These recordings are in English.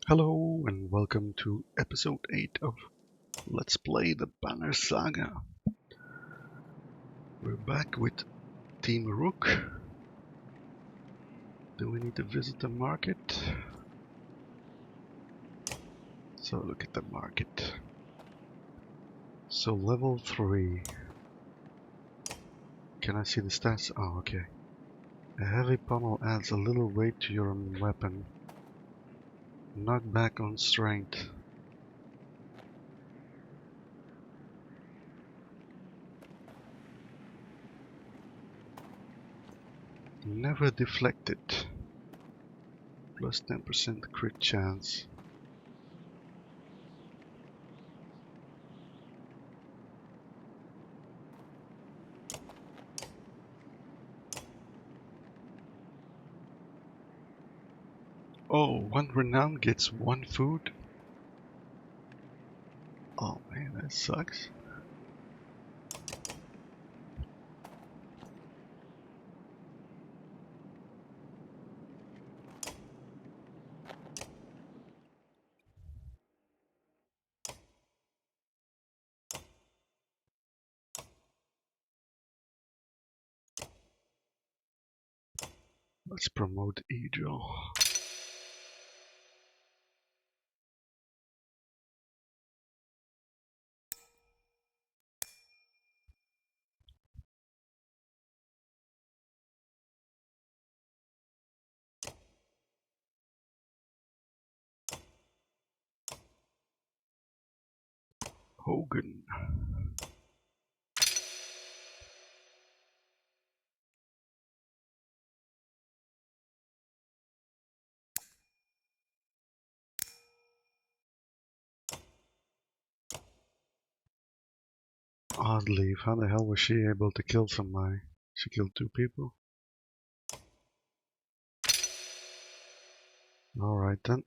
Hello and welcome to episode 8 of Let's Play the Banner Saga. We're back with Team Rook. Do we need to visit the market? So look at the market. So level 3. Can I see the stats? Oh, okay. A heavy pommel adds a little weight to your weapon. Knockback on strength. Never deflected. Plus 10% crit chance. Oh, one renown gets one food? Oh man, that sucks. Let's promote Ejo. Hogan. Odd leave. How the hell was she able to kill somebody? She killed 2 people? Alright then.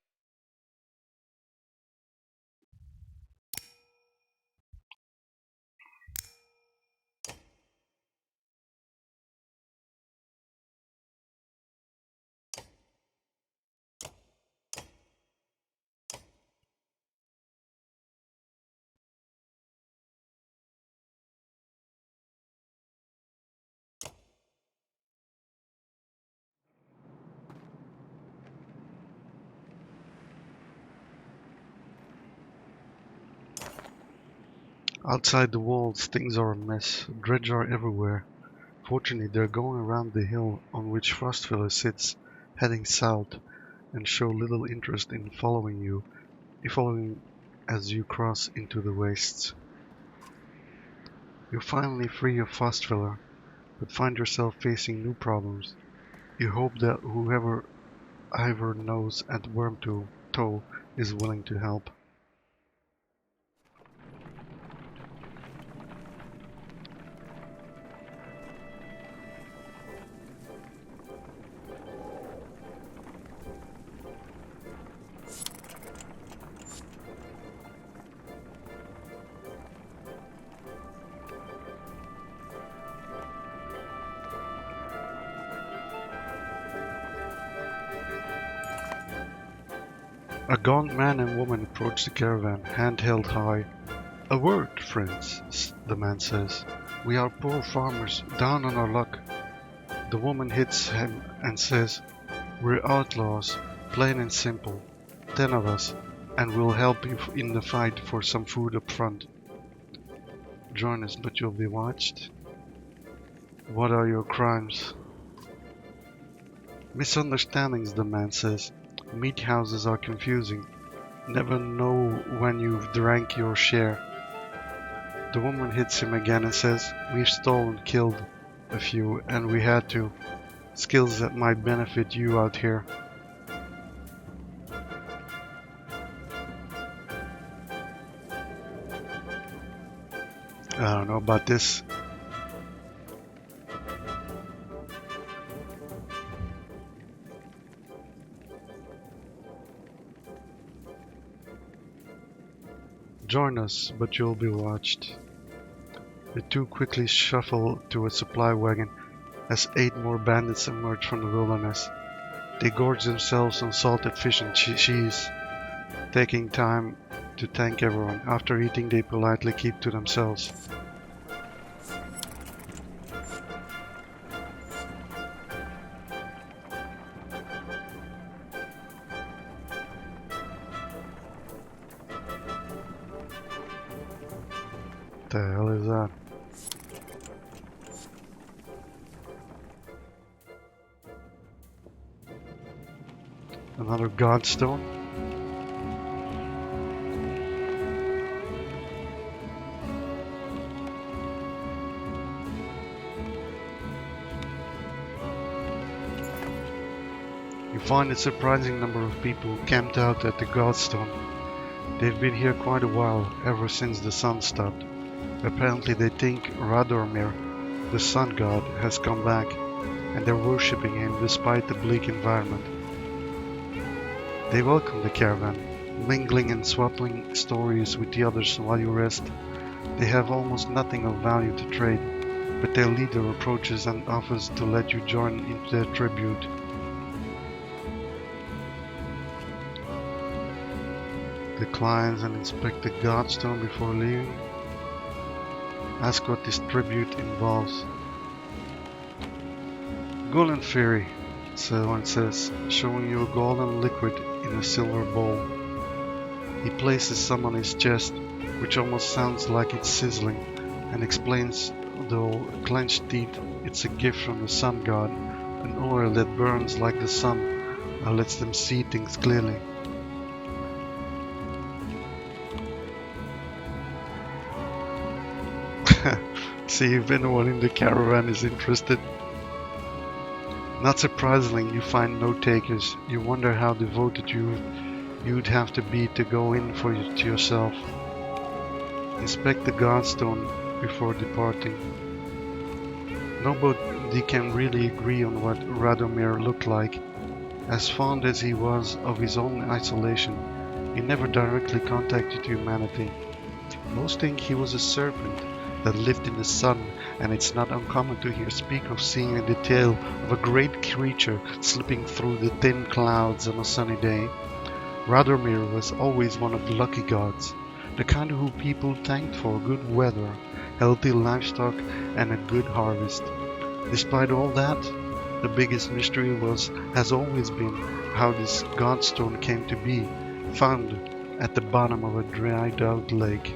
Outside the walls, things are a mess. Dredge are everywhere. Fortunately, they're going around the hill on which Frostfiller sits, heading south, and show little interest in following as you cross into the wastes. You're finally free of Frostfiller, but find yourself facing new problems. You hope that whoever Ivor knows at Wormtoe is willing to help. A gaunt man and woman approach the caravan, hand held high. "A word, friends," the man says. "We are poor farmers, down on our luck." The woman hits him and says, "We're outlaws, plain and simple. 10 of us, and we'll help you in the fight for some food up front. Join us, but you'll be watched. What are your crimes?" "Misunderstandings," the man says. "Meat houses are confusing. Never know when you've drank your share." The woman hits him again and says, "We've stolen, killed a few, and we had to. Skills that might benefit you out here." I don't know about this. "Join us, but you'll be watched." The two quickly shuffle to a supply wagon as 8 more bandits emerge from the wilderness. They gorge themselves on salted fish and cheese. taking time to thank everyone. After eating, they politely keep to themselves. The hell is that? Another godstone? You find a surprising number of people camped out at the godstone. They've been here quite a while, ever since the sun stopped. Apparently they think Radomir, the sun god, has come back, and they're worshipping him despite the bleak environment. They welcome the caravan, mingling and swapping stories with the others while you rest. They have almost nothing of value to trade, but their leader approaches and offers to let you join into their tribute. Declines and inspect the godstone before leaving. Ask what this tribute involves. Golden Fairy, someone says, showing you a golden liquid in a silver bowl. He places some on his chest, which almost sounds like it's sizzling, and explains, though clenched teeth, it's a gift from the sun god, an oil that burns like the sun and lets them see things clearly. See if anyone in the caravan is interested. Not surprisingly, you find no takers. You wonder how devoted you'd have to be to go in for it yourself. Inspect the godstone before departing. Nobody can really agree on what Radomir looked like. As fond as he was of his own isolation, he never directly contacted humanity. Most think he was a serpent that lived in the sun, and it's not uncommon to hear speak of seeing the tail of a great creature slipping through the thin clouds on a sunny day. Radomir was always one of the lucky gods, the kind who people thanked for good weather, healthy livestock, and a good harvest. Despite all that, the biggest mystery has always been how this godstone came to be, found at the bottom of a dried out lake.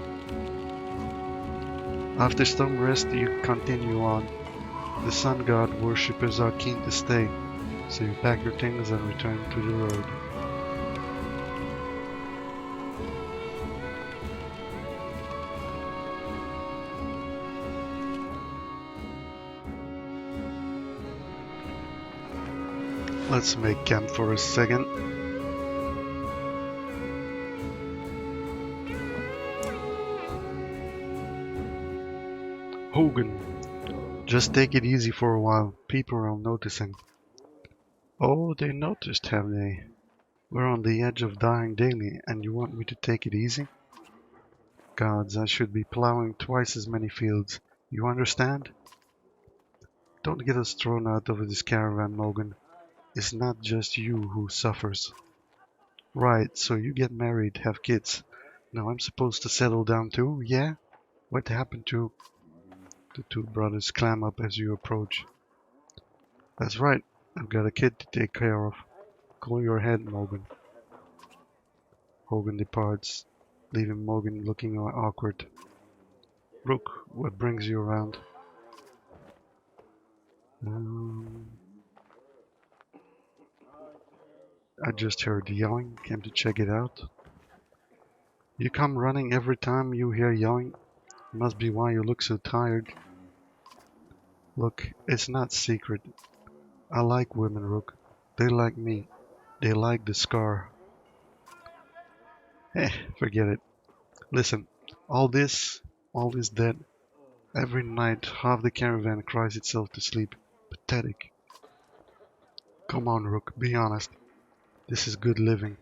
After some rest, you continue on. The sun god worshippers are keen to stay, so you pack your things and return to the road. Let's make camp for a second. Hogan, just take it easy for a while. People are noticing. Oh, they noticed, have they? We're on the edge of dying daily, and you want me to take it easy? Gods, I should be plowing twice as many fields. You understand? Don't get us thrown out of this caravan, Morgan. It's not just you who suffers. Right, so you get married, have kids. Now I'm supposed to settle down too, yeah? What happened to... The two brothers clam up as you approach. That's right, I've got a kid to take care of. Cool your head, Morgan. Hogan departs, leaving Morgan looking awkward. Rook, what brings you around? I just heard yelling, came to check it out. You come running every time you hear yelling? Must be why you look so tired. Look, it's not secret. I like women, Rook. They like me. They like the scar. Forget it. Listen, all is dead. Every night half the caravan cries itself to sleep. Pathetic. Come on, Rook, be honest. This is good living.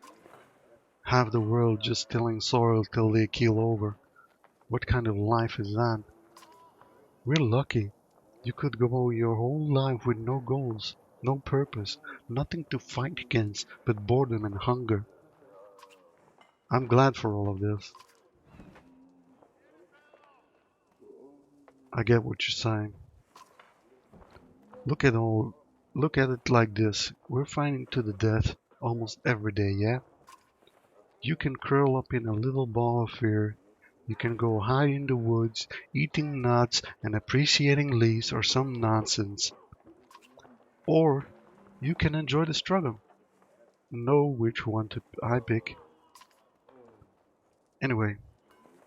Half the world just tilling soil till they keel over. What kind of life is that? We're lucky. You could go your whole life with no goals, no purpose, nothing to fight against but boredom and hunger. I'm glad for all of this. I get what you're saying. Look at all, look at it like this. We're fighting to the death almost every day, yeah? You can curl up in a little ball of fear. You can go hide in the woods, eating nuts and appreciating leaves or some nonsense. Or you can enjoy the struggle. Know which one to I pick. Anyway,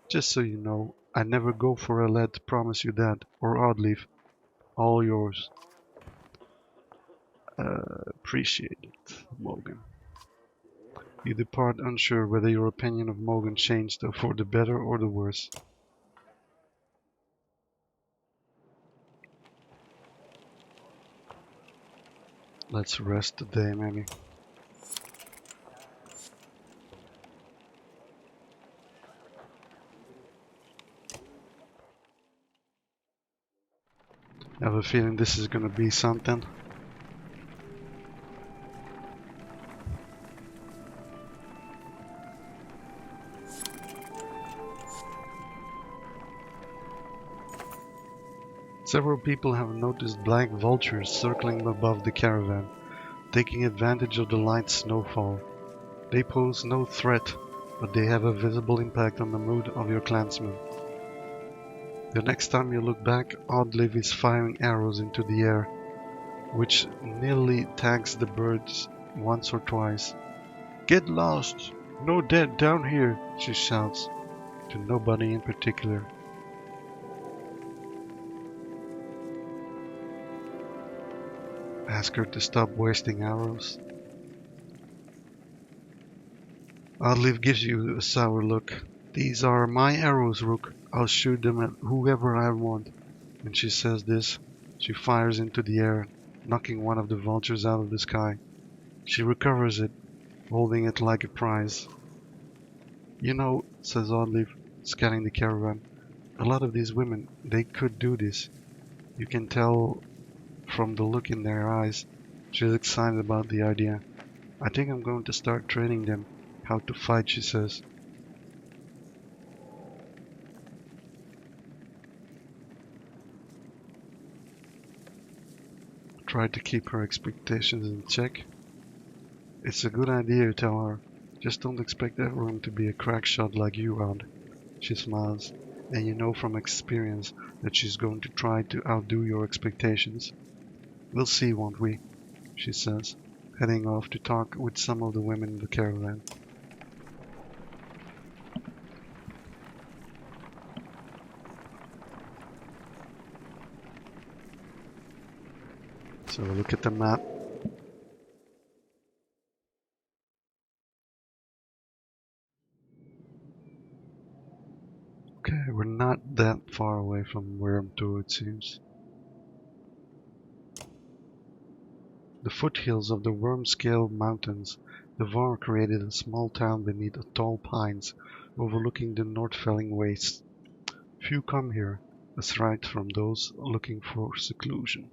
just so you know, I never go for a lad, promise you that, or odd leaf. All yours. Appreciate it, Morgan. You depart unsure whether your opinion of Morgan changed for the better or the worse. Let's rest today, maybe. I have a feeling this is gonna be something. Several people have noticed black vultures circling above the caravan, taking advantage of the light snowfall. They pose no threat, but they have a visible impact on the mood of your clansmen. The next time you look back, Oddleif is firing arrows into the air, which nearly tags the birds once or twice. "Get lost! No dead down here!" she shouts, to nobody in particular. Ask her to stop wasting arrows. Oddleif gives you a sour look. "These are my arrows, Rook. I'll shoot them at whoever I want." When she says this, she fires into the air, knocking one of the vultures out of the sky. She recovers it, holding it like a prize. "You know," says Oddleif, scanning the caravan, "a lot of these women, they could do this. You can tell from the look in their eyes. She's excited about the idea. I think I'm going to start training them how to fight," she says. Try to keep her expectations in check. "It's a good idea," you tell her. "Just don't expect everyone to be a crack shot like you, Odd." She smiles, and you know from experience that she's going to try to outdo your expectations. "We'll see, won't we?" she says, heading off to talk with some of the women in the caravan. So look at the map. Okay, we're not that far away from where I'm to, it seems. The foothills of the Wormscale Mountains, the Var created a small town beneath tall pines, overlooking the Nordfelling wastes. Few come here, aside from those looking for seclusion.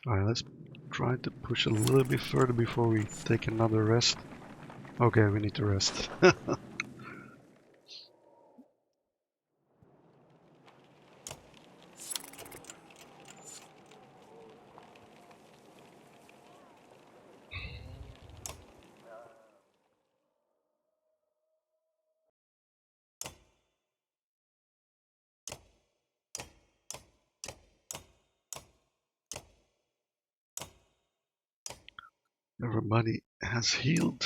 Alright, let's try to push a little bit further before we take another rest. Okay, we need to rest. Everybody has healed.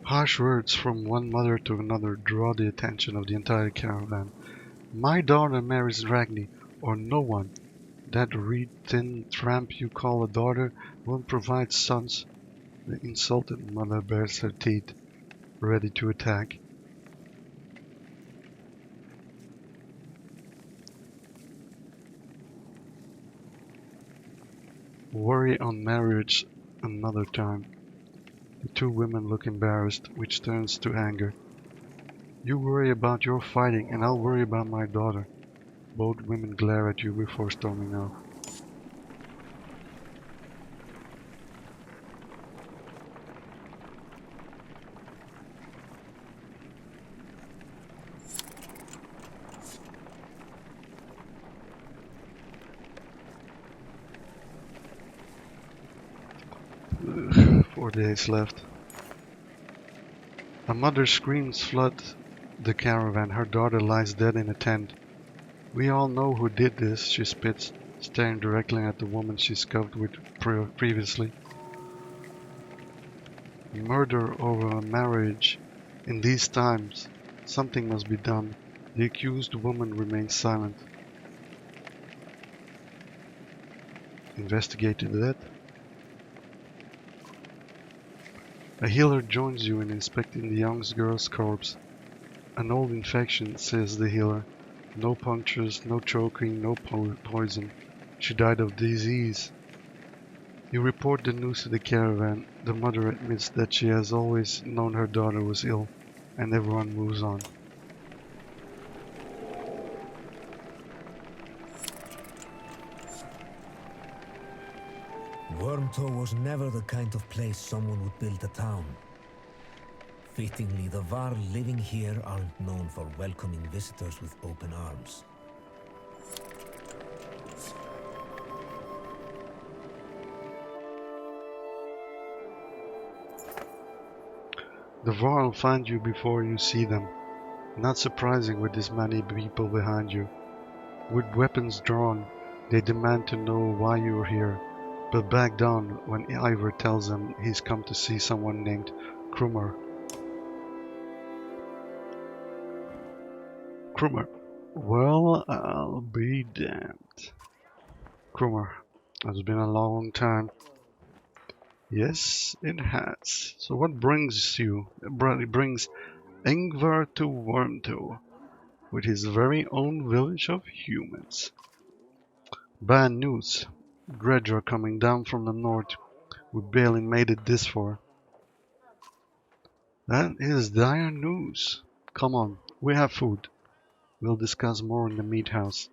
Harsh words from one mother to another draw the attention of the entire caravan. "My daughter marries Ragni, or no one. That reed-thin tramp you call a daughter won't provide sons." The insulted mother bares her teeth, ready to attack. Worry on marriage another time. The two women look embarrassed, which turns to anger. You worry about your fighting and I'll worry about my daughter. Both women glare at you before storming off. Ugh, 4 days left. A mother's screams flood the caravan. Her daughter lies dead in a tent. We all know who did this, she spits, staring directly at the woman she scuffed with previously. Murder over a marriage. In these times, something must be done. The accused woman remains silent. Investigate the death. A healer joins you in inspecting the young girl's corpse. An old infection, says the healer. No punctures, no choking, no poison. She died of disease. You report the news to the caravan. The mother admits that she has always known her daughter was ill, and everyone moves on. Wormtow was never the kind of place someone would build a town. Fittingly, the Var living here aren't known for welcoming visitors with open arms. The Var will find you before you see them. Not surprising with this many people behind you. With weapons drawn, they demand to know why you are here, but back down when Ivor tells them he's come to see someone named Krummer. Krummer. Well, I'll be damned. Krummer. It's been a long time. Yes, it has. So what brings you? It brings Ingvar to Wormtow, with his very own village of humans. Bad news. Dredger coming down from the north. We barely made it this far. That is dire news. Come on, we have food. We'll discuss more in the meat house.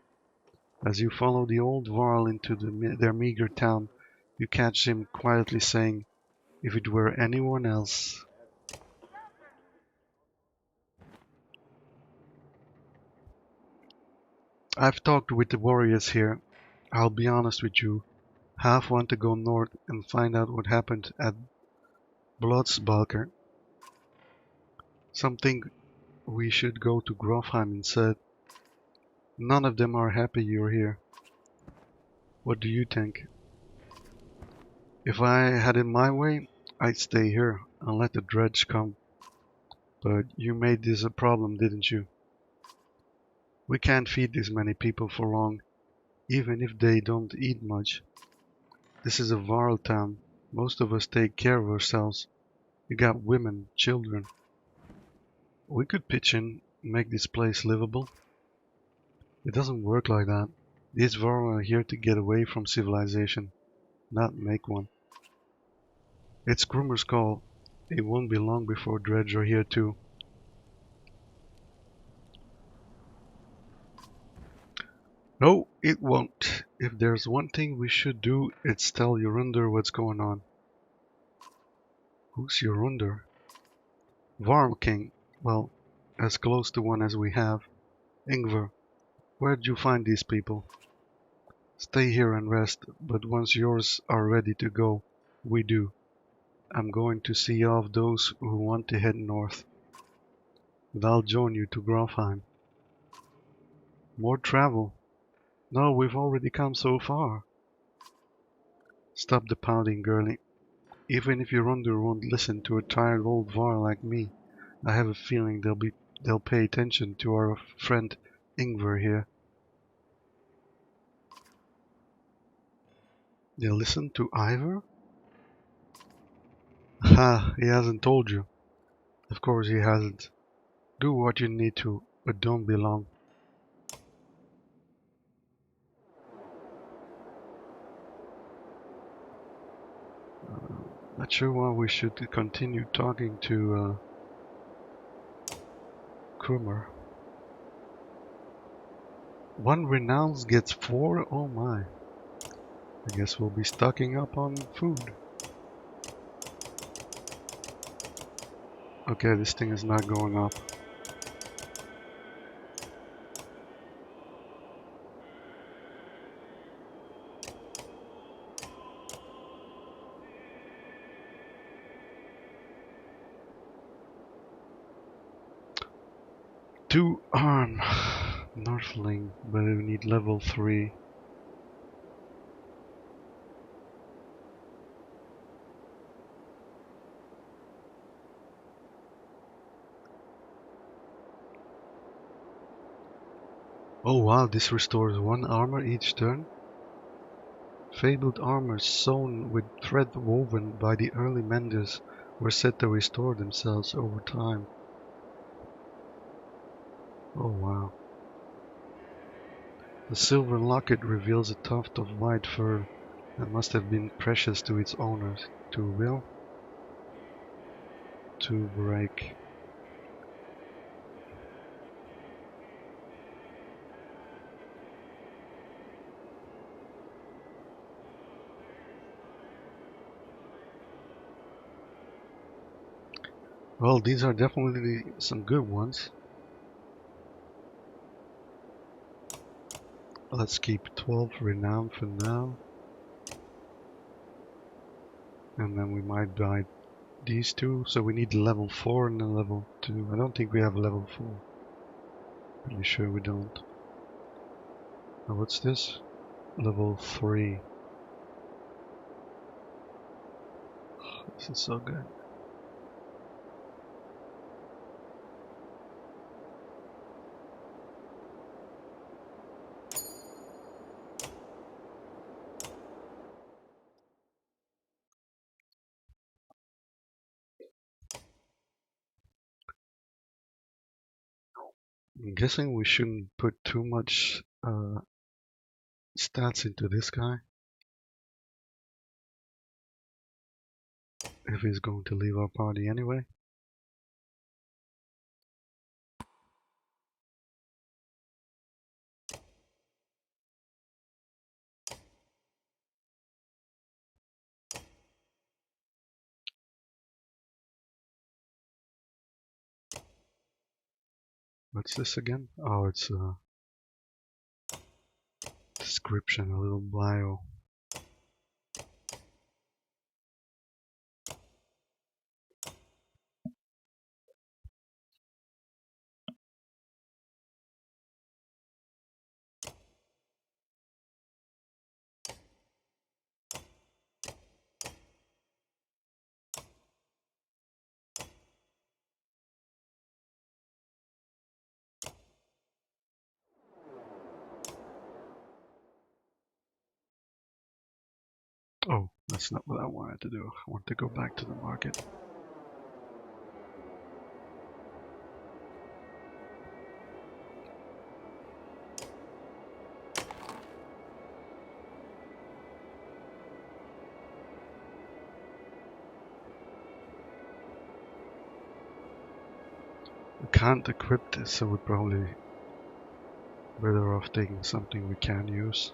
As you follow the old Varl into their meager town, you catch him quietly saying, "If it were anyone else." I've talked with the warriors here. I'll be honest with you. Half want to go north and find out what happened at Blodsbalker. Some think we should go to Grofheim instead. None of them are happy you're here. What do you think? If I had it my way, I'd stay here and let the dredge come. But you made this a problem, didn't you? We can't feed this many people for long, even if they don't eat much. This is a Varl town. Most of us take care of ourselves. You got women, children. We could pitch in, make this place livable. It doesn't work like that. These Varl are here to get away from civilization, not make one. It's Krummer's call. It won't be long before Dredge are here too. No, it won't. If there's one thing we should do, it's tell Yorunder what's going on. Who's Yorunder? Varl King. Well, as close to one as we have. Ingvar, where'd you find these people? Stay here and rest, but once yours are ready to go, we do. I'm going to see off those who want to head north. But I'll join you to Grofheim. More travel? No, we've already come so far. Stop the pounding, girlie. Even if Yorunder won't listen to a tired old Var like me, I have a feeling they'll pay attention to our friend Ingvar here. They listen to Ivor? Ha, he hasn't told you. Of course he hasn't. Do what you need to, but don't be long. Not sure why we should continue talking to Kummer. One renounce gets 4? Oh my. I guess we'll be stocking up on food. Okay, this thing is not going up. Two arm Northling, but we need level 3. Oh wow, this restores 1 armor each turn. Fabled armor sewn with thread woven by the early menders were said to restore themselves over time. Oh wow. The silver locket reveals a tuft of white fur that must have been precious to its owners. To will, to break. Well, these are definitely some good ones. Let's keep 12 renown for now. And then we might buy these two. So we need level 4 and a level 2. I don't think we have level 4. Pretty sure we don't. Now what's this? Level 3. This is so good. I'm guessing we shouldn't put too much stats into this guy if he's going to leave our party anyway. What's this again? Oh, it's a description, a little bio. Oh, that's not what I wanted to do. I want to go back to the market. We can't equip this, so we're probably better off taking something we can use.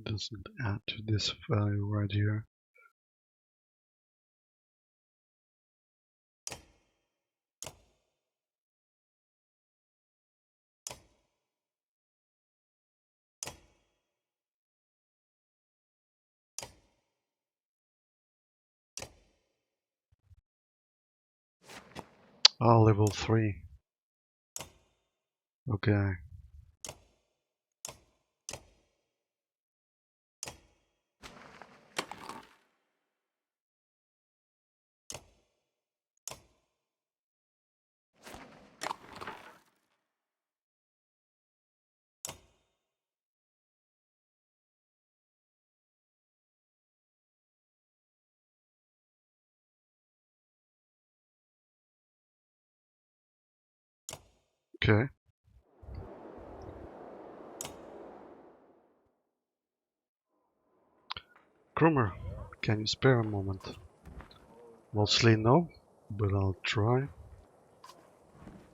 Doesn't add to this value right here. Oh, level 3. Okay. Okay. Krummer, can you spare a moment? Mostly no, but I'll try.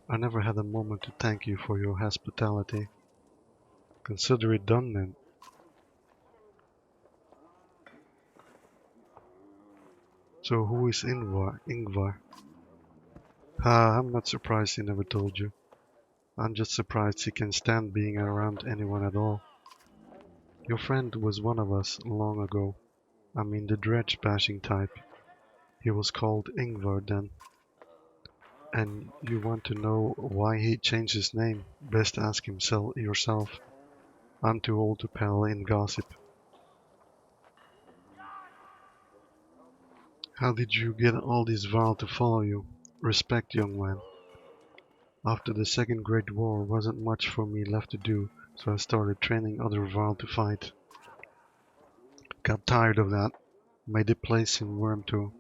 I never had a moment to thank you for your hospitality. Consider it done then. So who is Ingvar? I'm not surprised he never told you. I'm just surprised he can stand being around anyone at all. Your friend was one of us long ago. I mean the dredge bashing type. He was called Ingvar then. And you want to know why he changed his name? Best ask himself yourself. I'm too old to pal in gossip. How did you get all these Val to follow you? Respect, young man. After the Second Great War wasn't much for me left to do, so I started training other Val to fight. Got tired of that. Made a place in Wormtow.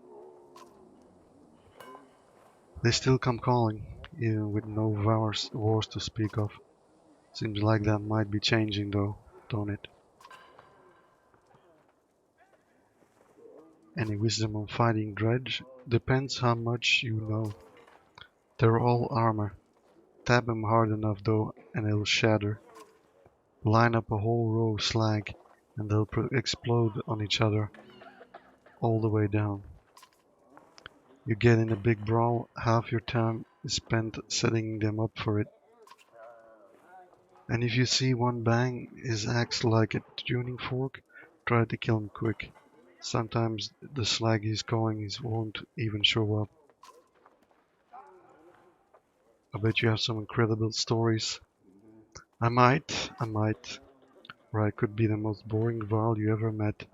They still come calling, even with no wars to speak of. Seems like that might be changing though, don't it? Any wisdom on fighting dredge? Depends how much you know. They're all armor. Tap 'em hard enough though and it'll shatter. Line up a whole row of slag and they'll explode on each other all the way down. You get in a big brawl, half your time is spent setting them up for it. And if you see one bang his axe like a tuning fork, try to kill him quick. Sometimes the slag he's calling won't even show up. I bet you have some incredible stories. I might. Or I could be the most boring Val you ever met.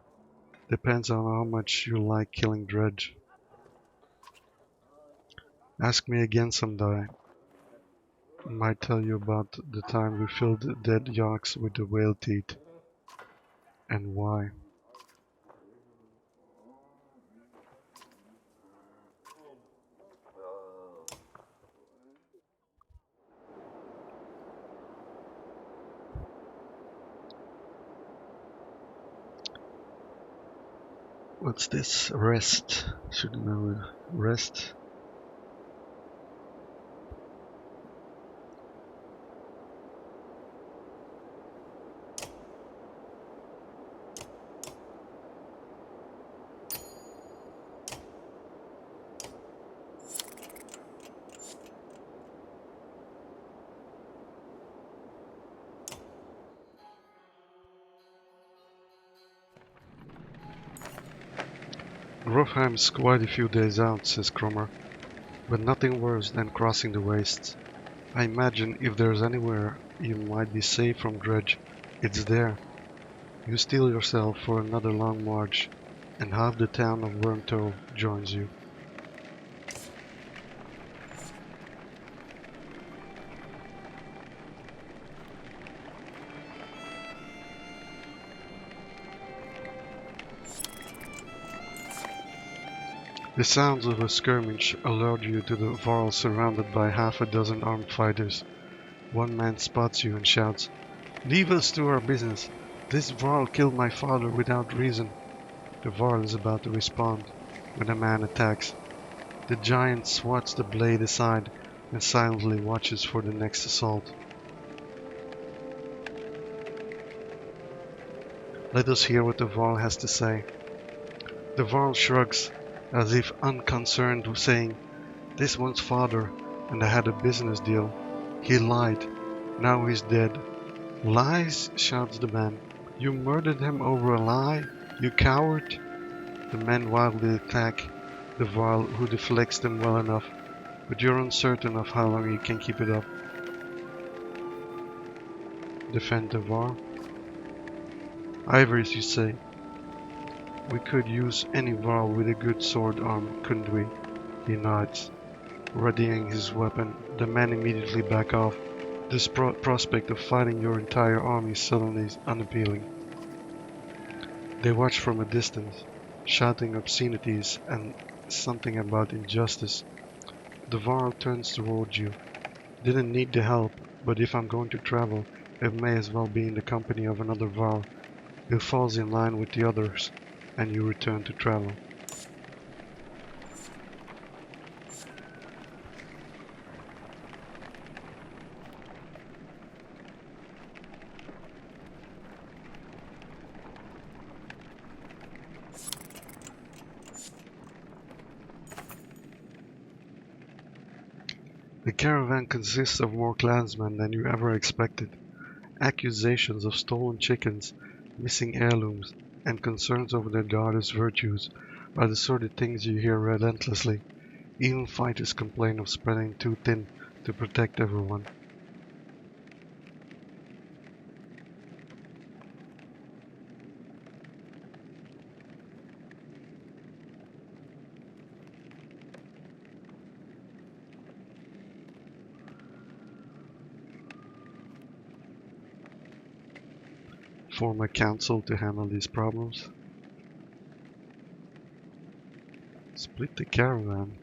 Depends on how much you like killing dredge. Ask me again someday. I might tell you about the time we filled dead yaks with the whale teeth. And why. What's this? Rest. Should know. Rest. Grofheim's quite a few days out, says Cromer, but nothing worse than crossing the wastes. I imagine if there's anywhere you might be safe from dredge, it's there. You steel yourself for another long march, and half the town of Wormtow joins you. The sounds of a skirmish alert you to the Varl surrounded by half a dozen armed fighters. One man spots you and shouts, "Leave us to our business. This Varl killed my father without reason." The Varl is about to respond when a man attacks. The giant swats the blade aside and silently watches for the next assault. Let us hear what the Varl has to say. The Varl shrugs, as if unconcerned, saying, "This one's father, and I had a business deal. He lied. Now he's dead." "Lies?" shouts the man. "You murdered him over a lie? You coward!" The men wildly attack the Varl, who deflects them well enough, but you're uncertain of how long you can keep it up. Defend the Varl? Ivories, you say? We could use any Varl with a good sword arm, couldn't we? He nods, readying his weapon. The men immediately back off. This prospect of fighting your entire army suddenly is unappealing. They watch from a distance, shouting obscenities and something about injustice. The Varl turns towards you. Didn't need the help, but if I'm going to travel, it may as well be in the company of another Var who falls in line with the others, and you return to travel. The caravan consists of more clansmen than you ever expected. Accusations of stolen chickens, missing heirlooms, and concerns over their daughter's virtues are the sort of things you hear relentlessly. Even fighters complain of spreading too thin to protect everyone. Form a council to handle these problems. Split the caravan.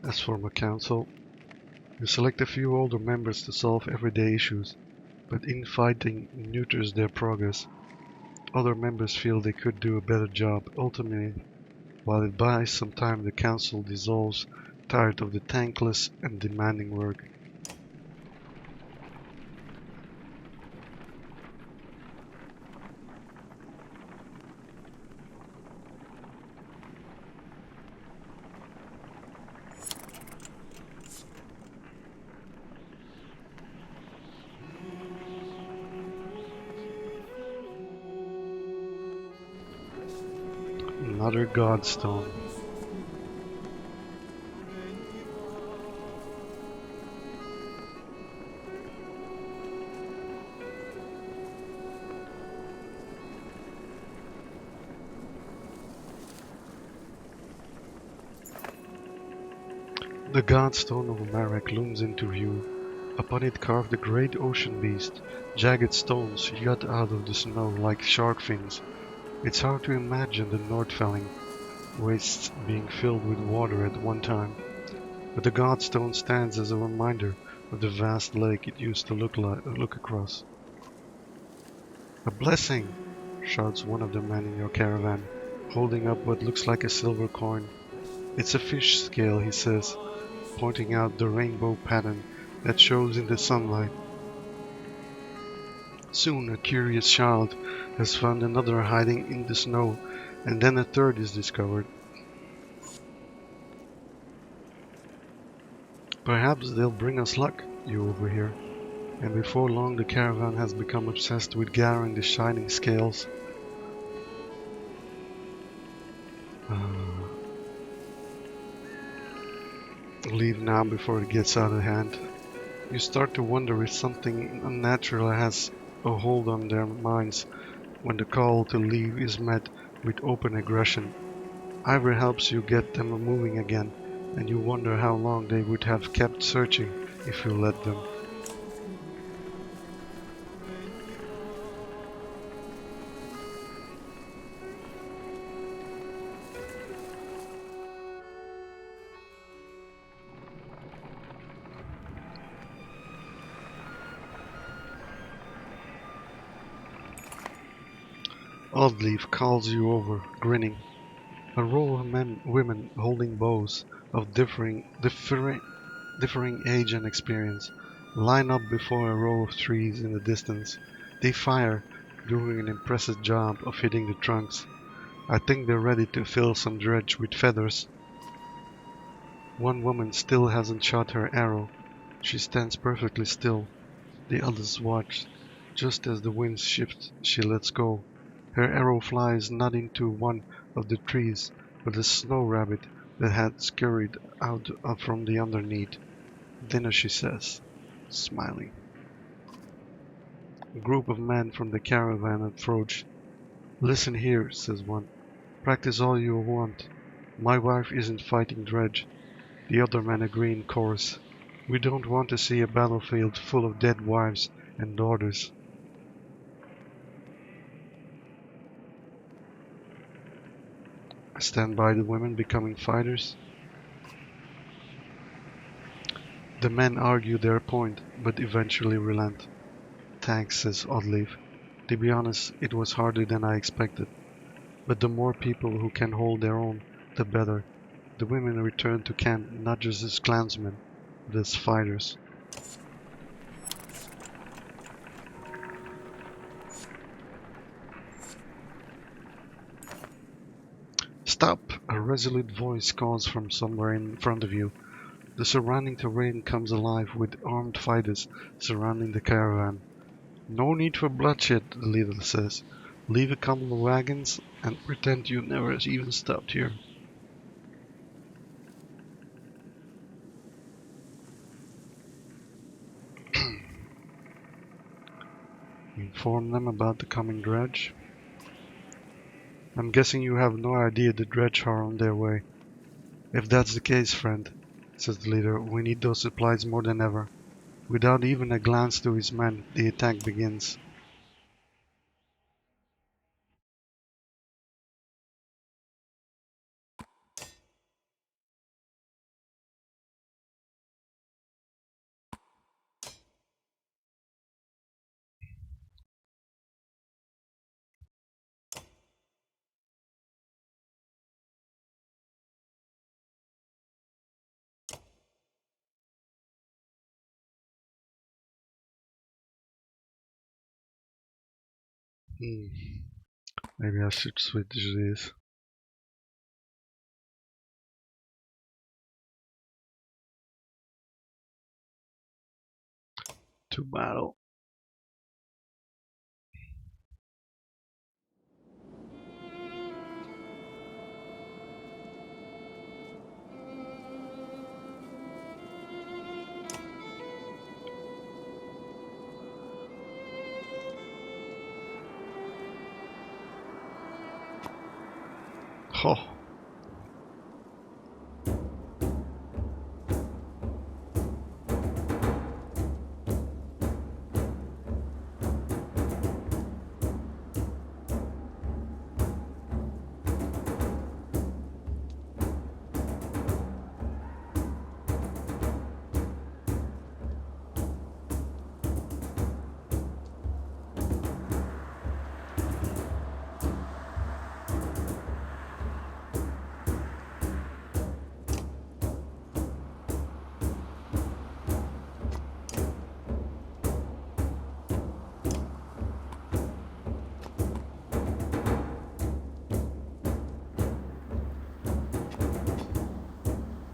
As form a council, you select a few older members to solve everyday issues, but infighting neuters their progress. Other members feel they could do a better job. Ultimately, while it buys some time, the council dissolves, tired of the thankless and demanding work. Another godstone. The godstone of Marek looms into view. Upon it carved a great ocean beast. Jagged stones jut out of the snow like shark fins. It's hard to imagine the Nordfelling wastes being filled with water at one time, but the godstone stands as a reminder of the vast lake it used to look across. A blessing! Shouts one of the men in your caravan, holding up what looks like a silver coin. It's a fish scale, he says, pointing out the rainbow pattern that shows in the sunlight. Soon a curious child has found another hiding in the snow, and then a third is discovered. Perhaps they'll bring us luck, you overhear, and before long the caravan has become obsessed with gathering the shining scales. Leave now before it gets out of hand. You start to wonder if something unnatural has a hold on their minds when the call to leave is met with open aggression. Ivor helps you get them moving again, and you wonder how long they would have kept searching if you let them. Oddleaf calls you over, grinning. A row of women holding bows of differing age and experience line up before a row of trees in the distance. They fire, doing an impressive job of hitting the trunks. I think they're ready to fill some dredge with feathers. One woman still hasn't shot her arrow. She stands perfectly still. The others watch. Just as the wind shifts, she lets go. Her arrow flies not into one of the trees, but a snow rabbit that had scurried out from the underneath. Dinner, she says, smiling. A group of men from the caravan approach. Listen here, says one. Practice all you want. My wife isn't fighting dredge. The other men agree in chorus. We don't want to see a battlefield full of dead wives and daughters. stand by the women becoming fighters? The men argue their point, but eventually relent. Thanks, says Oddleif. To be honest, it was harder than I expected. But the more people who can hold their own, the better. The women return to camp not just as clansmen, but as fighters. Stop! A resolute voice calls from somewhere in front of you. The surrounding terrain comes alive with armed fighters surrounding the caravan. No need for bloodshed, the leader says. Leave a couple of wagons and pretend you never even stopped here. Inform them about the coming dredge. I'm guessing you have no idea the dredge are on their way. If that's the case, friend, says the leader, we need those supplies more than ever. Without even a glance to his men, the attack begins. Maybe I should switch this. To battle. Oh.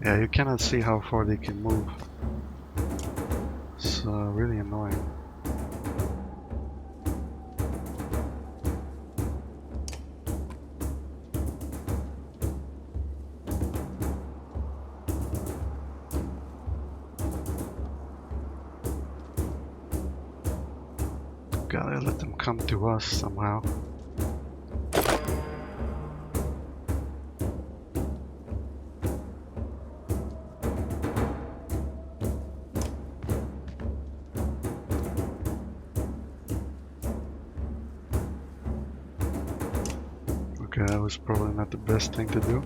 Yeah, you cannot see how far they can move. It's really annoying. Gotta let them come to us somehow. Okay, that was probably not the best thing to do.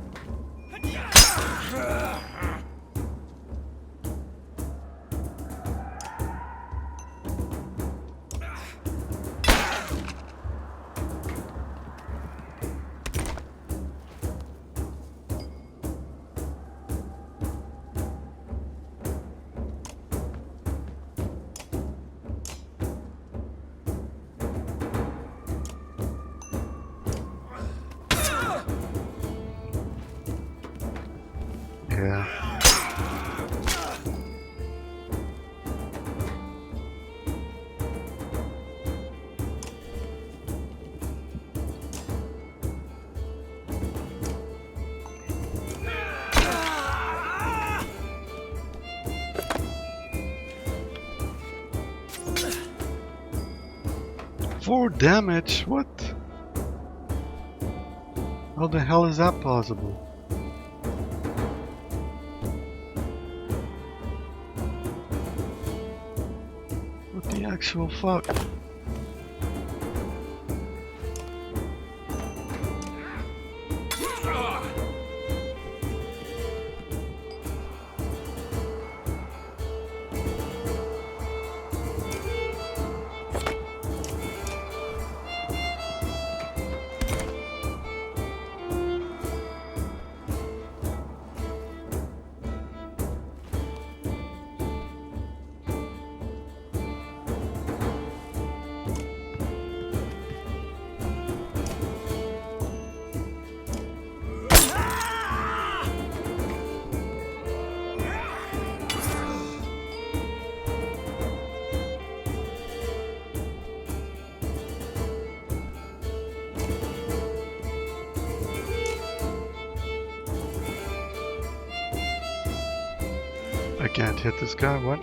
Yeah. Four damage? What? How the hell is that possible? What the actual fuck? I can't hit this guy, what?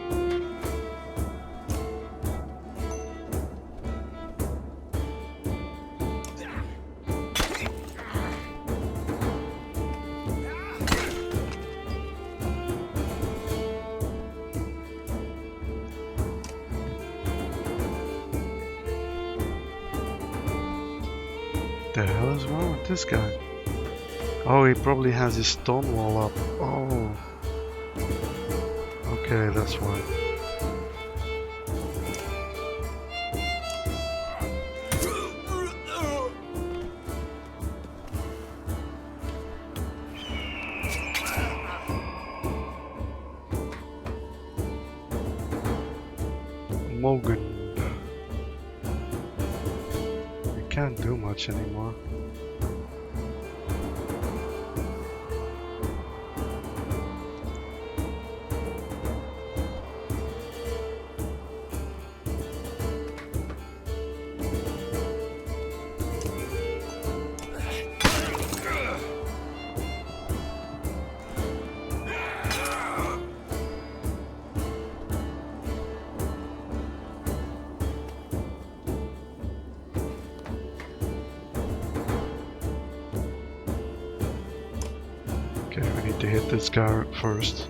The hell is wrong with this guy? Oh, he probably has his stone wall up. Oh. Okay, that's why. Mogan. You can't do much anymore. Okay, we need to hit this guy first.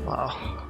Wow.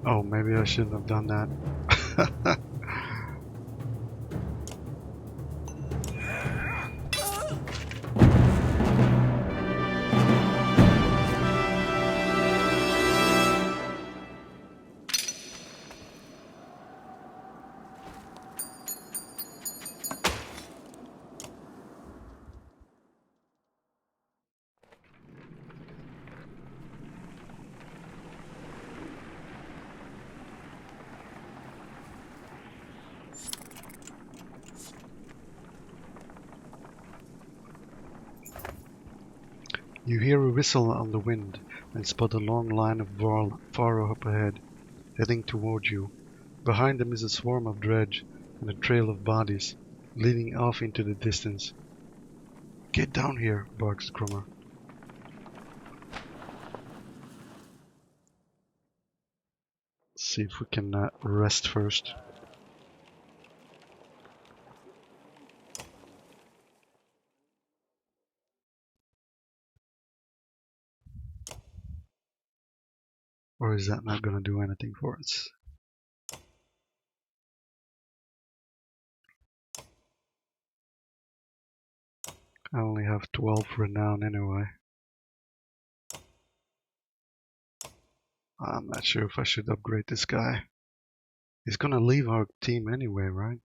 Oh, maybe I shouldn't have done that. You hear a whistle on the wind and spot a long line of Varl far up ahead, heading toward you. Behind them is a swarm of dredge and a trail of bodies, leading off into the distance. Get down here, barks Crummer. See if we can rest first. Or is that not gonna do anything for us? I only have 12 renown anyway. I'm not sure if I should upgrade this guy. He's gonna leave our team anyway, right?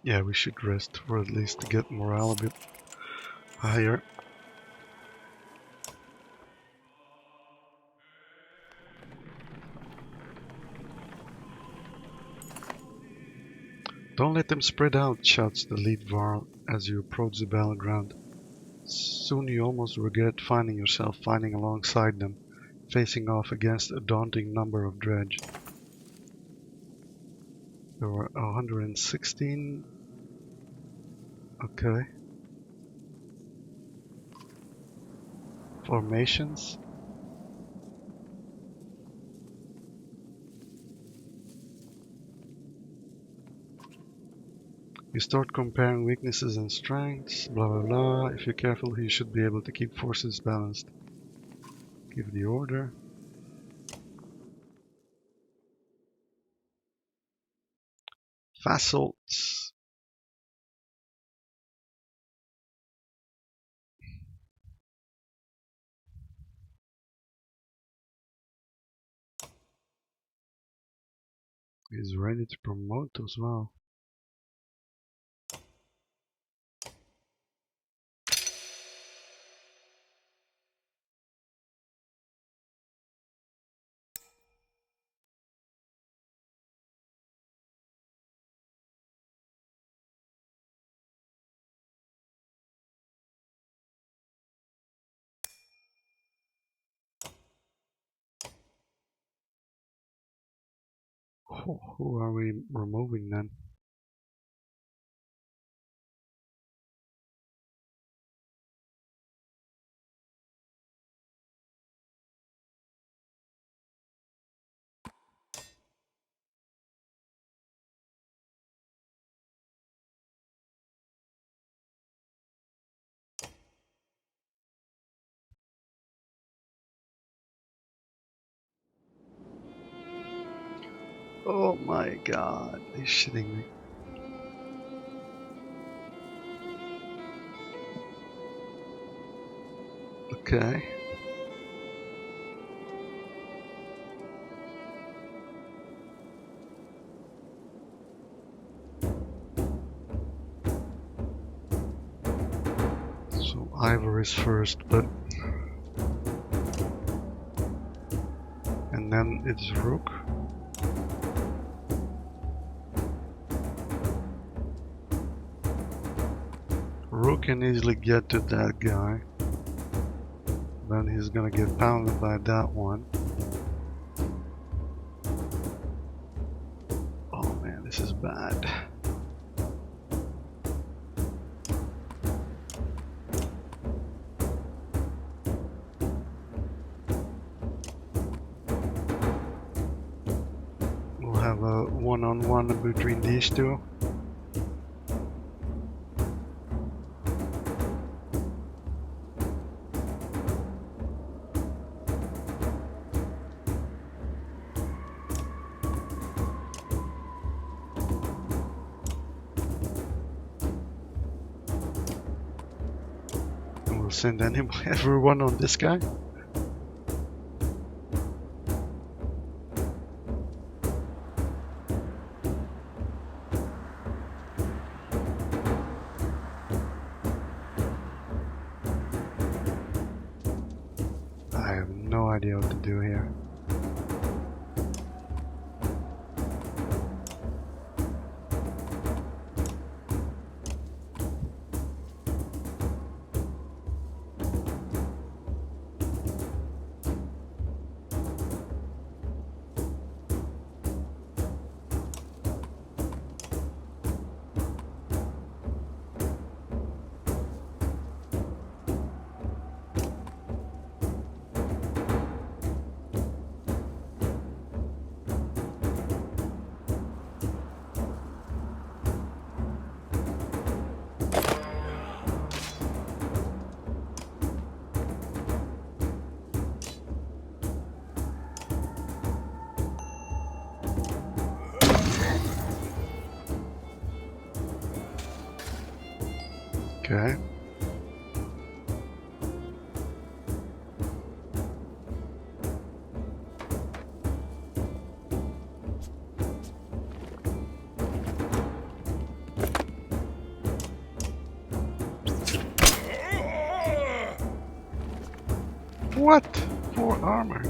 Yeah, we should rest, or at least to get morale a bit higher. Don't let them spread out, shouts the lead Varl as you approach the battleground. Soon you almost regret finding yourself fighting alongside them, facing off against a daunting number of dredge. There were 116. Okay. Formations. You start comparing weaknesses and strengths, blah blah blah. If you're careful, you should be able to keep forces balanced. Give the order. Vassals. He's ready to promote as well. Who are we removing then? Oh my god, are you shitting me? Okay. So Ivor is first, but... And then it's Rook. Rook can easily get to that guy. Then he's gonna get pounded by that one. Oh man, this is bad. We'll have a one-on-one between these two. And we'll send everyone on this guy. I have no idea what to do here. Okay. What? 4 armor.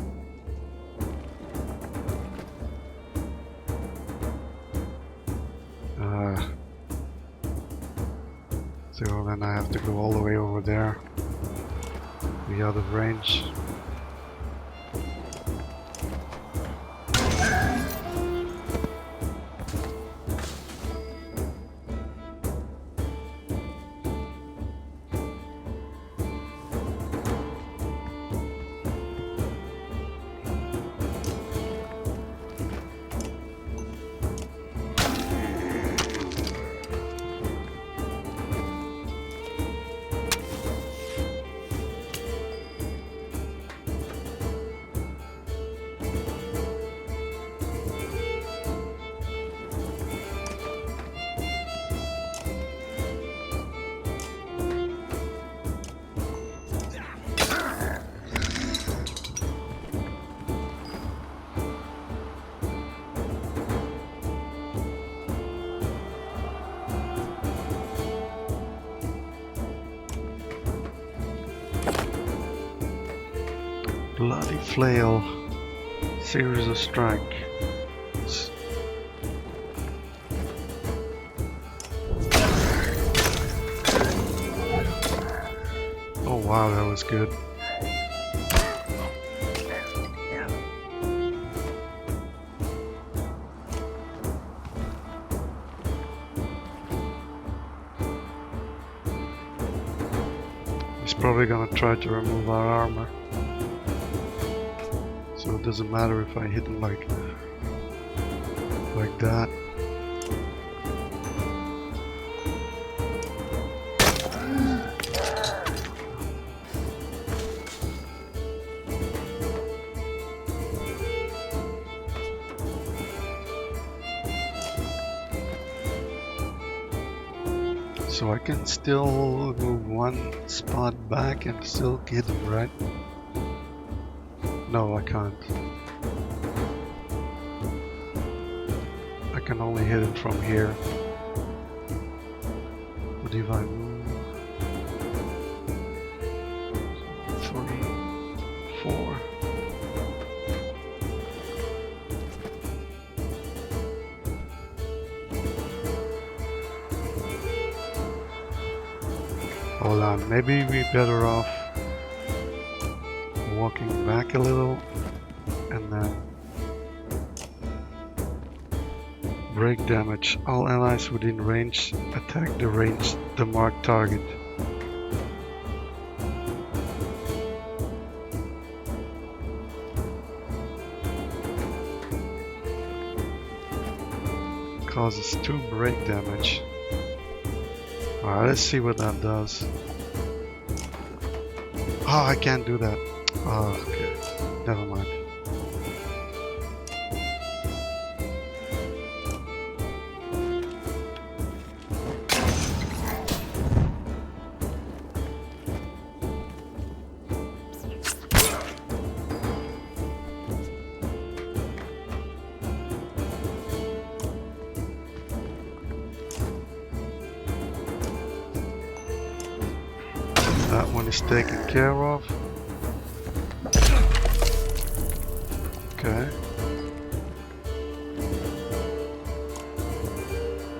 So then I have to go all the way over there. Be out of range. Bloody flail. Series of strike. Oh wow, that was good. He's probably gonna try to remove our armor. So it doesn't matter if I hit him like that. So I can still move one spot back and still get him, right? No, I can't. I can only hit him from here. What if I move? 3, 4. Hold on, maybe we're better off walking back a little and then break damage. All allies within range attack the marked target. Causes 2 break damage. Alright, let's see what that does. Oh, I can't do that. Oh, okay. Never mind. That one is taken care of. Okay.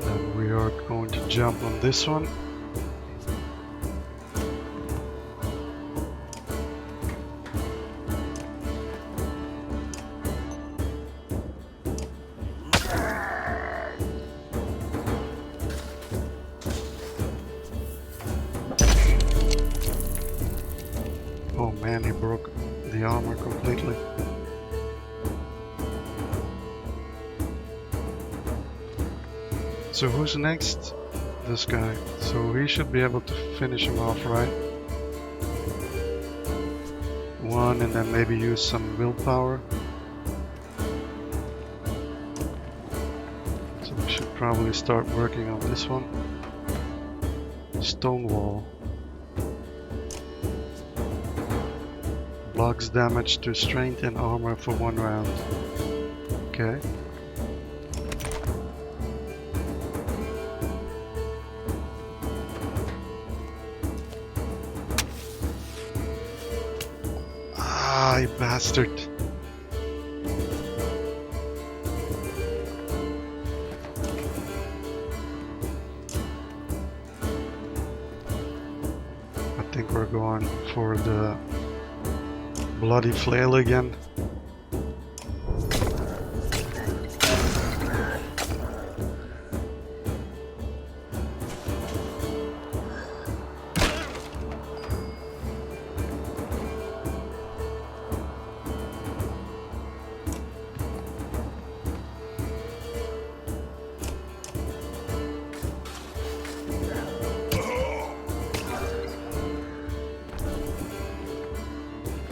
Then we are going to jump on this one. Oh man, he broke the armor completely. So who's next? This guy. So he should be able to finish him off, right? 1 and then maybe use some willpower. So we should probably start working on this one. Stone wall. Blocks damage to strength and armor for 1 round. Okay. Ah, you bastard. I think we're going for the bloody flail again.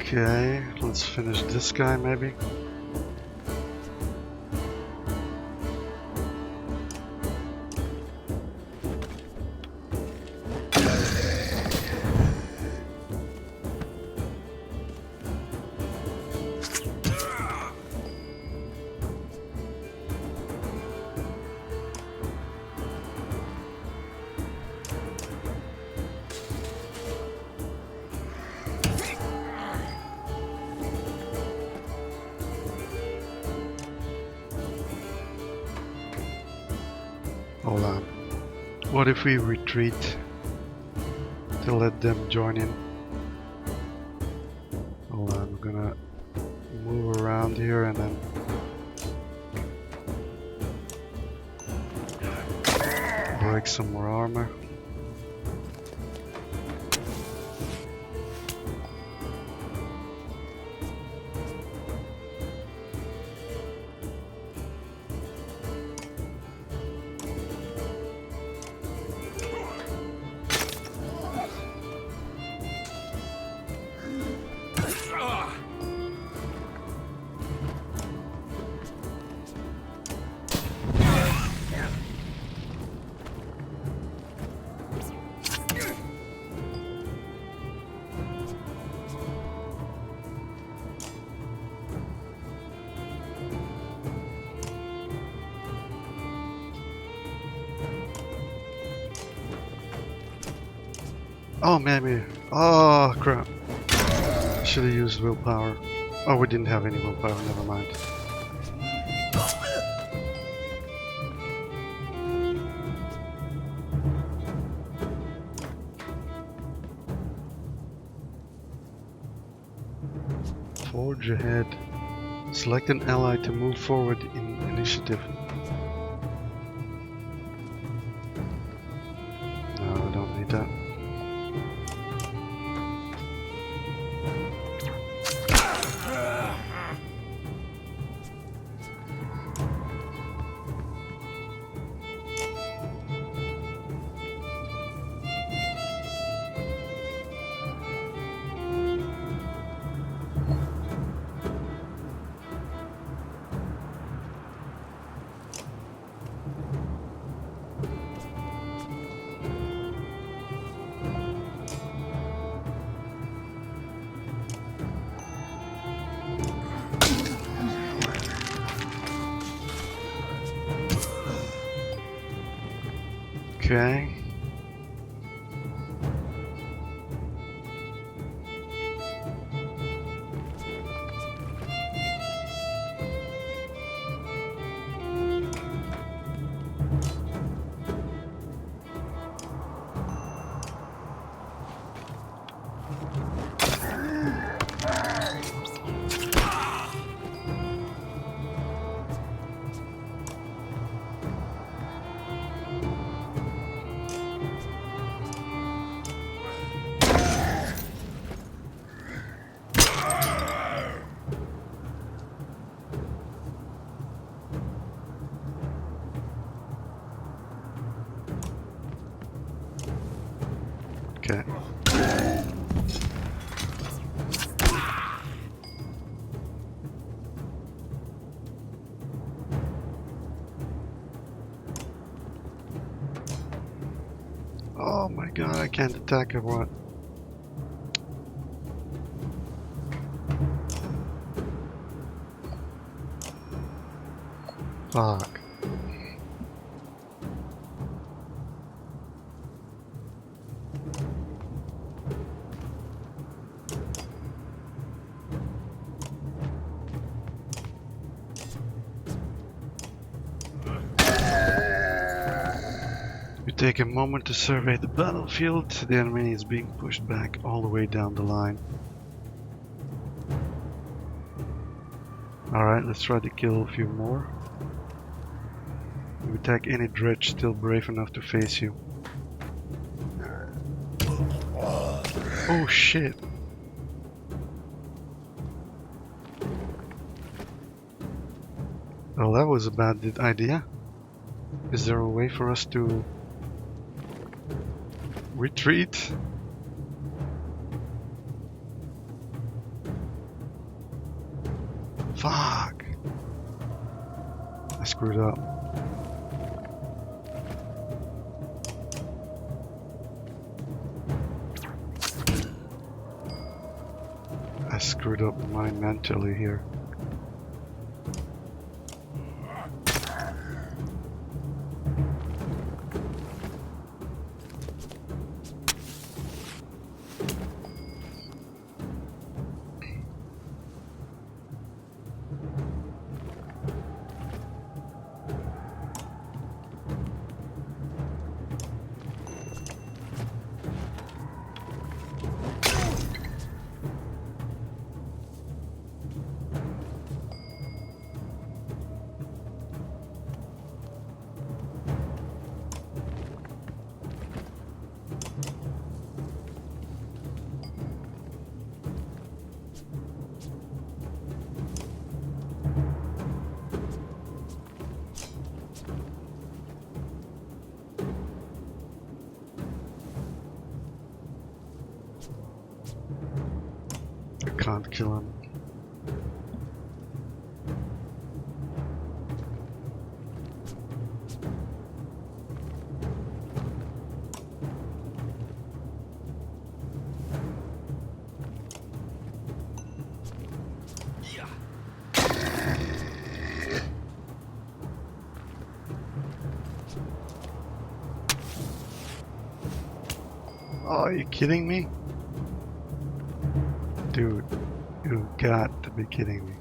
Okay, let's finish this guy maybe. Hold on. What if we retreat to let them join in? Hold on, we're gonna move around here and then break some more armor. Oh, maybe. Oh, crap. Should have used willpower. Oh, we didn't have any willpower, never mind. Forge ahead. Select an ally to move forward in initiative. No, I don't need that. Okay. Okay. Oh my god, I can't attack or what? Fuck. You take a moment to survey the battlefield. The enemy is being pushed back all the way down the line. Alright, let's try to kill a few more. You attack any dredge still brave enough to face you. Oh shit! Well, that was a bad idea. Is there a way for us to retreat? Fuck! I screwed up. I screwed up mine mentally here. Can't kill him. Oh, are you kidding me? Dude, you got to be kidding me.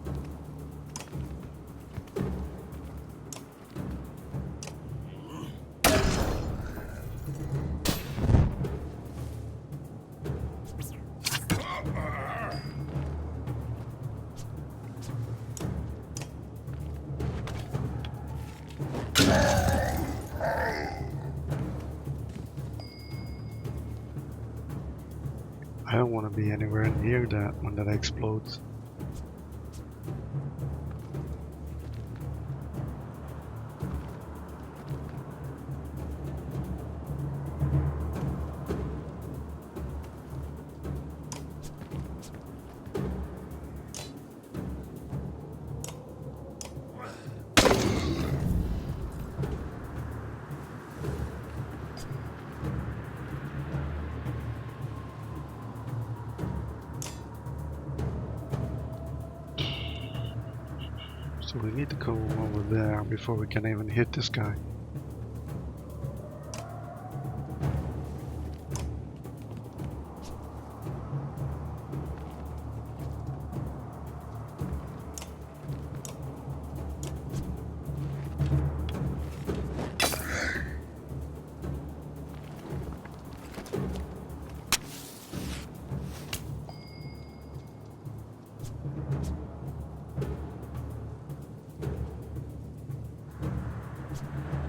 I don't want to be anywhere near that when that explodes. So we need to go over there before we can even hit this guy.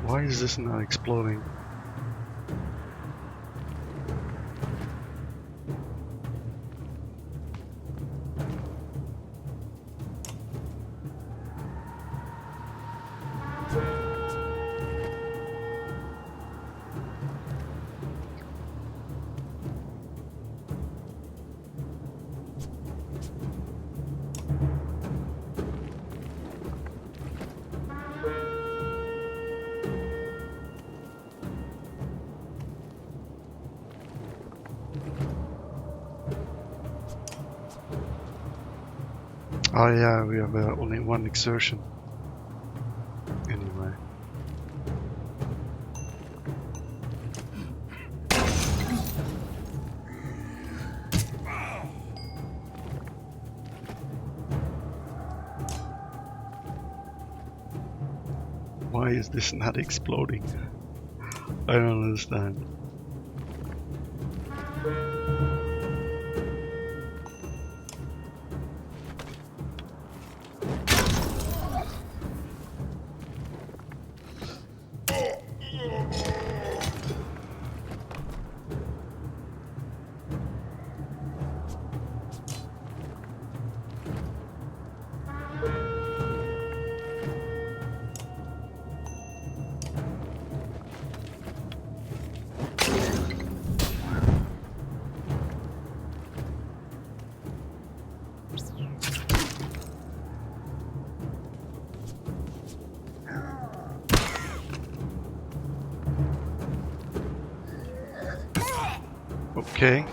Why is this not exploding? Oh yeah, we have only one exertion. Anyway. Why is this not exploding? I don't understand. Okay.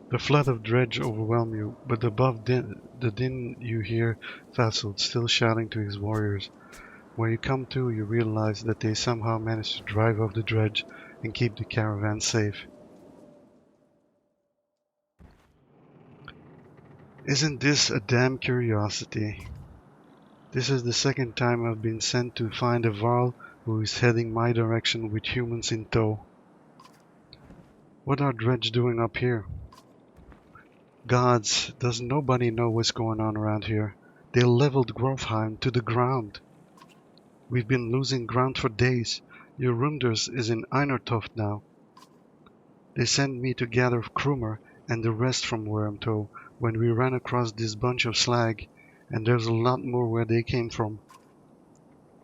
The flood of dredge overwhelmed you, but above the din you hear Fasold still shouting to his warriors. When you come to, you realize that they somehow managed to drive off the dredge and keep the caravan safe. Isn't this a damn curiosity? This is the second time I've been sent to find a Varl who is heading my direction with humans in tow. What are dredge doing up here? Gods, does nobody know what's going on around here? They leveled Grovheim to the ground. We've been losing ground for days. Jorunders is in Einertoft now. They sent me to gather Krumer and the rest from Wormtow when we ran across this bunch of slag, and there's a lot more where they came from.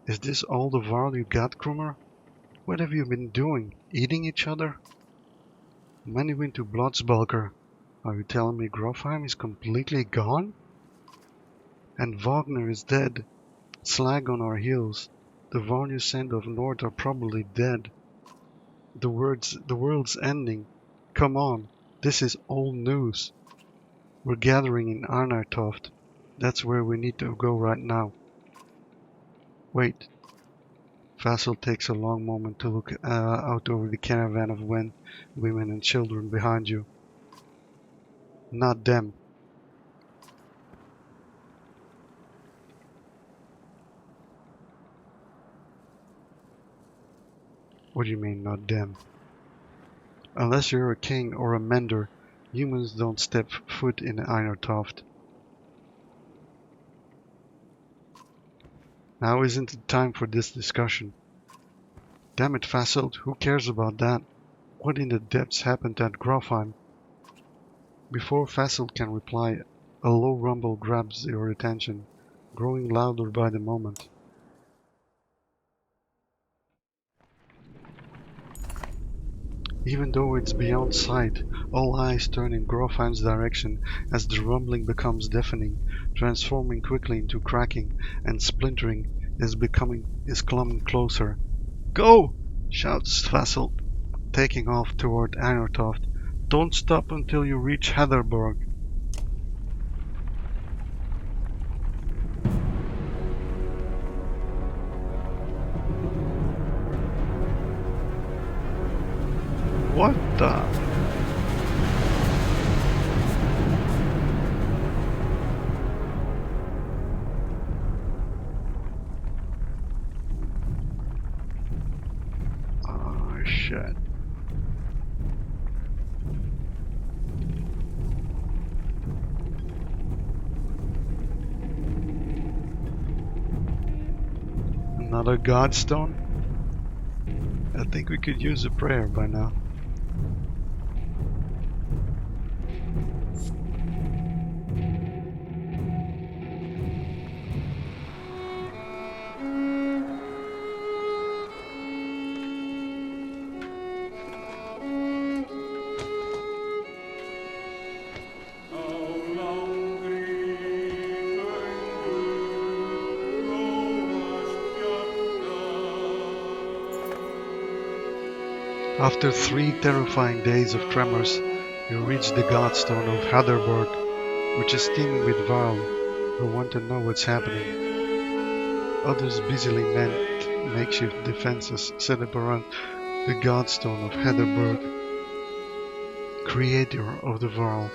Is this all the Varl you got, Krumer? What have you been doing? Eating each other? Many went to Blodsbalker. Are you telling me Grovheim is completely gone? And Wagner is dead. Slag on our heels. The Varl you sent of north are probably dead. The world's ending. Come on, this is old news. We're gathering in Arnartoft. That's where we need to go right now. Wait. Vassal takes a long moment to look out over the caravan of women and children behind you. Not them. What do you mean, not them? Unless you're a king or a mender, humans don't step foot in Einertoft. Now isn't the time for this discussion. Damn it, Fasold, who cares about that? What in the depths happened at Grovheim? Before Fasold can reply, a low rumble grabs your attention, growing louder by the moment. Even though it's beyond sight, all eyes turn in Grovheim's direction as the rumbling becomes deafening, transforming quickly into cracking, and splintering is coming closer. Go! Shouts Fasold, taking off toward Einertoft. Don't stop until you reach Heatherburg. What the? Oh shit. Another Godstone? I think we could use a prayer by now. After 3 terrifying days of tremors, you reach the godstone of Hatherberg, which is teeming with Varl, who want to know what's happening. Others busily mend makeshift defenses set up around the godstone of Hatherberg, creator of the Varl.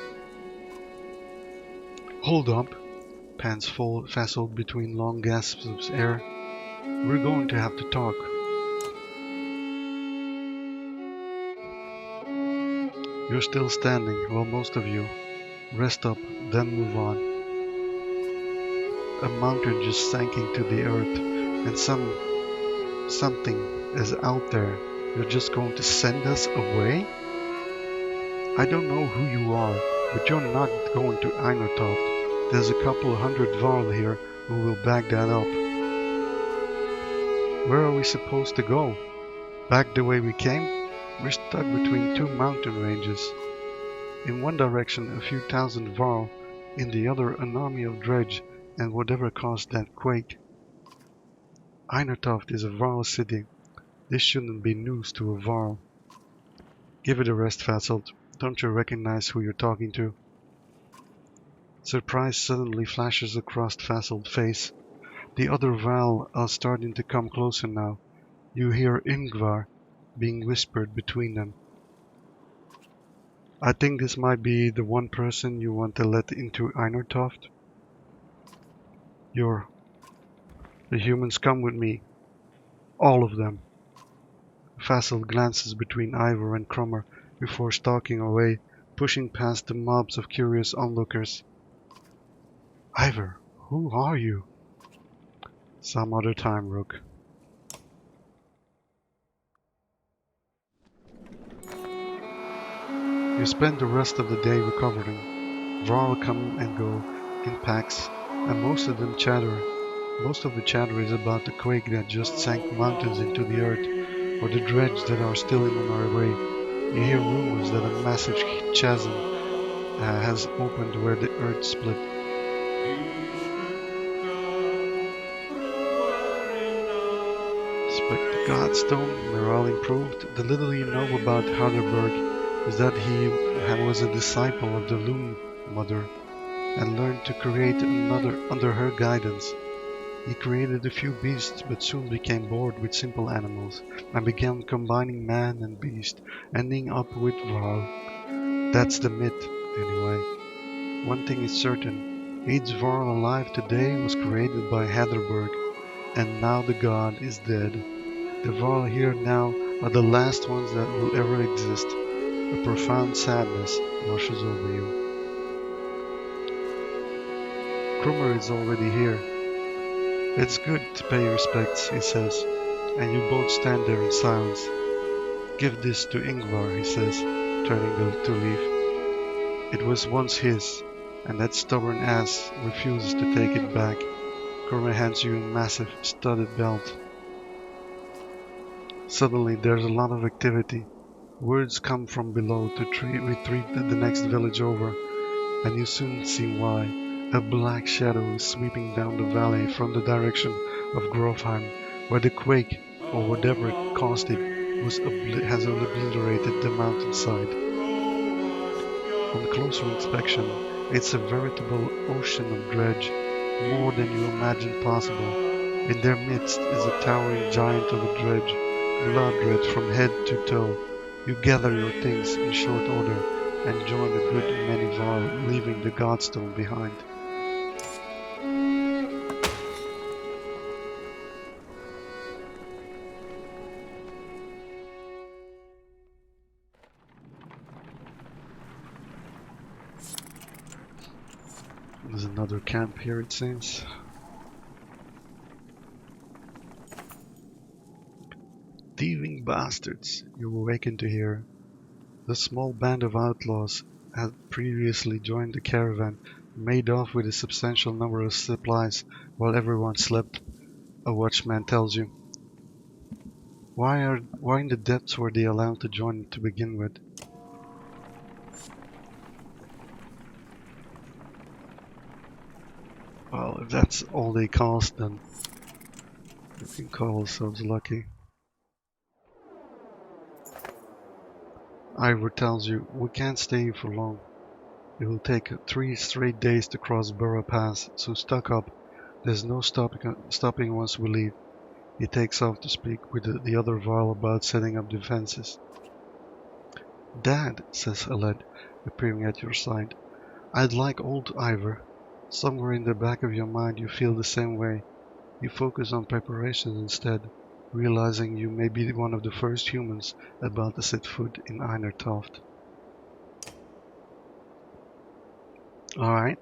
Hold up, pants Fassel between long gasps of air. We're going to have to talk. You're still standing, while most of you rest up, then move on. A mountain just sank into the earth, and something is out there. You're just going to send us away? I don't know who you are, but you're not going to Einertoft. There's a couple hundred Varl here who will back that up. Where are we supposed to go? Back the way we came? We're stuck between 2 mountain ranges. In one direction a few thousand Varl, in the other an army of dredge and whatever caused that quake. Einertoft is a Varl city. This shouldn't be news to a Varl. Give it a rest, Fasselt. Don't you recognize who you're talking to? Surprise suddenly flashes across Fasselt's face. The other Varl are starting to come closer now. You hear Ingvar being whispered between them. I think this might be the one person you want to let into Einertoft. The humans come with me. All of them. Fassel glances between Ivor and Crummer before stalking away, pushing past the mobs of curious onlookers. Ivor, who are you? Some other time, Rook. You spend the rest of the day recovering. Varl come and go in packs, and most of them chatter. Most of the chatter is about the quake that just sank mountains into the earth, or the dredge that are still on our way. You hear rumors that a massive chasm has opened where the earth split. Despite the Godstone, morale improved. The little you know about Harderberg is that he was a disciple of the Loom Mother and learned to create another under her guidance. He created a few beasts but soon became bored with simple animals and began combining man and beast, ending up with Varl. That's the myth, anyway. One thing is certain, each Varl alive today was created by Hatherberg, and now the god is dead. The Varl here now are the last ones that will ever exist. A profound sadness washes over you. Krummer is already here. It's good to pay respects, he says, and you both stand there in silence. Give this to Ingvar, he says, turning to leave. It was once his, and that stubborn ass refuses to take it back. Krummer hands you a massive studded belt. Suddenly there's a lot of activity. Words come from below to retreat to the next village over, and you soon see why. A black shadow is sweeping down the valley from the direction of Grovheim, where the quake, or whatever caused it, has obliterated the mountainside. On closer inspection, it's a veritable ocean of dredge, more than you imagine possible. In their midst is a towering giant of a dredge, blood red from head to toe. You gather your things in short order and join a good many Varl, leaving the Godstone behind. There's another camp here, it seems. Thieving bastards, you awaken to hear. The small band of outlaws had previously joined the caravan, made off with a substantial number of supplies while everyone slept, a watchman tells you. Why in the depths were they allowed to join to begin with? Well, if that's all they cost, then we can call ourselves lucky. Ivor tells you, we can't stay for long. It will take 3 straight days to cross Burrow Pass, so stock up. There's no stopping once we leave. He takes off to speak with the other Varl about setting up defenses. Dad, says Aled, appearing at your side, I'd like old Ivor. Somewhere in the back of your mind you feel the same way. You focus on preparations instead, realizing you may be one of the first humans about to set foot in Einertoft. Alright,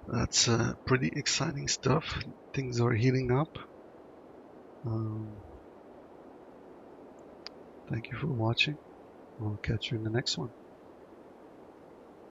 that's pretty exciting stuff. Things are heating up. Thank you for watching. We'll catch you in the next one.